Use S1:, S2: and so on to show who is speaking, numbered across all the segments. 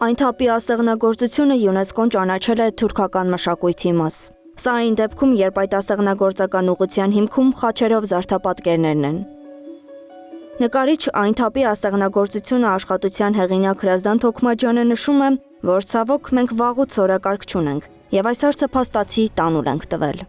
S1: Այն թափի ասեղնագործությունը ՅՈՒՆԵՍԿՕ-ն ճանաչել է թուրքական մշակույթի մաս։ Սա այն դեպքում, երբ այդ ասեղնագործական ուղղության հիմքում խաչերով զարդապատկերներն են։ Նկարիչ այն թափի ասեղնագործությունը աշխատության հեղինակ Հրազդան Թոքմաջյանը նշում է, որ ցավոք մենք վաղուց օրակարգ չունենք, եւ այս հարցը փաստացի տանուլ ենք տվել։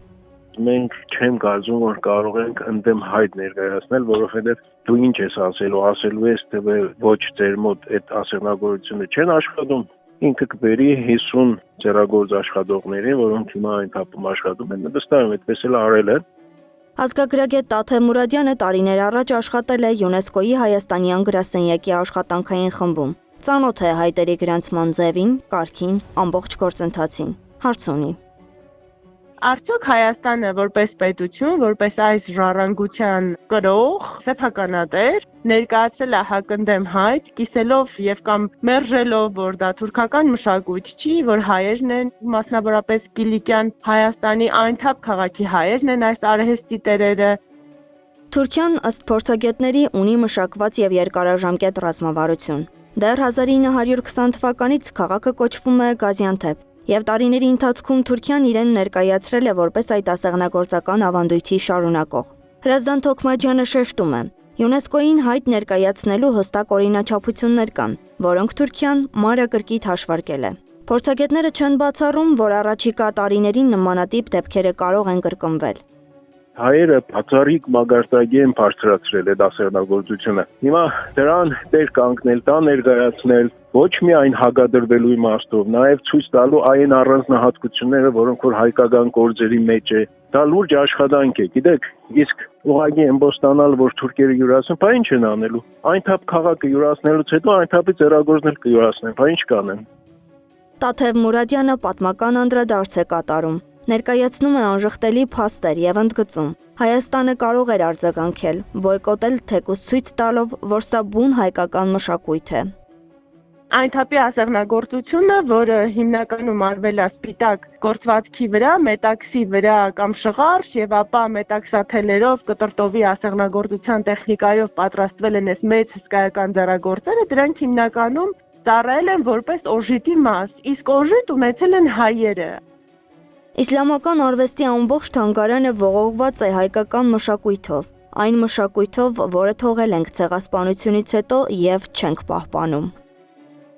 S2: Մենք չեմ կարծում, որ կարող ենք ընդդեմ հայտ ներկայացնել, որովհետև դու ինչ ես ասելու ես, թե ոչ ձեր մոտ այդ ասեղնագործությունը չեն աշխատում, ինքը կբերի 50 ձեռագործ աշխատողների, որոնք հիմա այն թափում աշխատում են, վստահ եմ, այդպես էլ արել են։
S1: Ազգագրագետ Տաթև Մուրադյանը տարիներ առաջ աշխատել է ՅՈՒՆԵՍԿՕ-ի Հայաստանյան գրասենյակի աշխատանքային խմբում։ Ծանոթ է հայտերի գրանցման ձևին, կարգին, ամբողջ գործընթացին։ Հարց ունի.
S3: Արդյոք Հայաստանը որպես պետություն, որպես այս ժառանգության կրող, սեփականատեր, ներկայացրել է հակընդդեմ հայտ, կիսելով եւ կամ մերժելով, որ դա թուրքական մշակույթ չի, որ հայերն են, մասնավորապես Կիլիկյան Հայաստանի այն թափ քաղաքի հայերն են այս արհեստի տերերը։
S1: Թուրքիան ըստ փորձագետների ունի մշակված եւ երկարաժամկետ ռազմավարություն։ Դեռ 1920 թվականից քաղաքը կոչվում է Գազիանթեպ, եւ տարիների ընթացքում Թուրքիան իրեն ներկայացրել է որպես այդ ասեղնագործական ավանդույթի շարունակող։ Հրազդան Թոքմաջյանը շեշտում է. ՅՈՒՆԵՍԿՕ-ին հայտ ներկայացնելու հստակ օրինաչափություններ կան, որոնք Թուրքիան մանրակրկիտ հաշվարկել է։ Փորձագետները չեն բացառում, որ առաջիկա տարիներին նմանատիպ դեպքերը կարող են կրկնվել։
S2: Հայերը բացառիկ մագարտագի են բարձրացրել այդ ասեղնագործությունը։ Հիմա դրան դեր կանգնել, դա ներկայացնել, ոչ միայն հագադրվելու իմաստով, նաև ցույց տալու այն առանձնահատկությունները, որոնք որ հայկական գործերի մեջ է։ Դա լուրջ աշխատանք է, գիտեք, իսկ ուղղակի ըմբոստանալ, որ թուրքերը յուրացնեն, բա ինչ են անելու։ Այն թափ քաղաքը յուրացնելուց հետո այն թափի ձեռագործներ կյուրացնեն, բա ինչ կանեն։
S1: Տաթև Մուրադյանը պատմական անդրադարձ է կատարում։ Ներկայացնում է անժխտելի փաստեր եւ ընդգծում. Հայաստանը կարող էր արձագանքել, բոյկոտել թեկուզ ցույց տալով, որ սա բուն հայկական մշակույթ է։
S3: Այն թափի ասեղնագործությունը, որը հիմնականում արվել է սպիտակ գործվածքի վրա, մետաքսի վրա կամ շղարշ եւ ապա մետաքսաթելերով կտրտովի ասեղնագործության տեխնիկայով պատրաստվել են այս մեծ հսկայական ձեռագործերը, դրանք հիմնականում ծառայել են որպես օժիտի մաս, իսկ օժիտ ունեցել են հայերը։
S1: Իսլամական արվեստի ամբողջ թանգարանը ողողված է հայկական մշակույթով, այն մշակույթով, որը թողել ենք ցեղասպանությունից հետո եւ չենք պահպանում։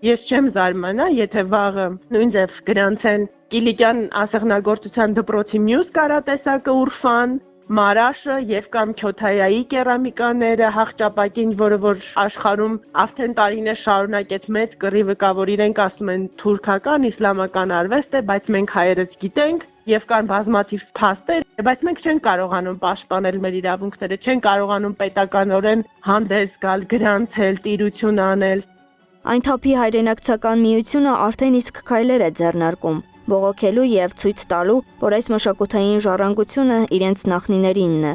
S3: Ես չեմ զարմանա, եթե վաղը նույն ձև գրանցեն Կիլիկյան ասեղնագործության դպրոցի մյուս կարատեսակը Ուրֆան, Մարաշը եւ կամ Քյոթայայի կերամիկաները հաղճապակին, որը որ աշխարհում արդեն տարիներ շարունակ այդ մեծ կռիվը, որ իրենք ասում են թուրքական, իսլամական արվեստ է, բայց մենք հայերս գիտենք եւ կան բազմաթիվ փաստեր, բայց մենք չենք կարողանում պաշտպանել մեր իրավունքները, չենք կարողանում պետականորեն հանդես գալ, գրանցել, տիրություն անել։
S1: Այն թափի հայրենակցական միությունը արդեն իսկ քայլեր է ձեռնարկում, բողոքելու եւ ցույց տալու, որ այս մշակութային ժառանգությունը իրենց նախնիներինն է։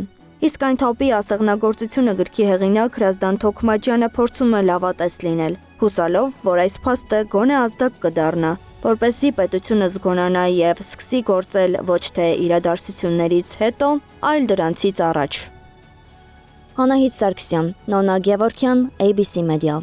S1: Իսկ այն թափի ասեղնագործությունը գրքի հեղինակ Հրազդան Թոքմաջյանը փորձում է լավատես լինել, հուսալով, որ այս փաստը գոնե ազդակ կդառնա, որպեսզի պետությունը զգոնանա եւ սկսի գործել ոչ թե իրադարձություններից հետո, այլ դրանցից առաջ։ Անահիտ Սարգսյան, Նոնա Գևորգյան, ABC Media։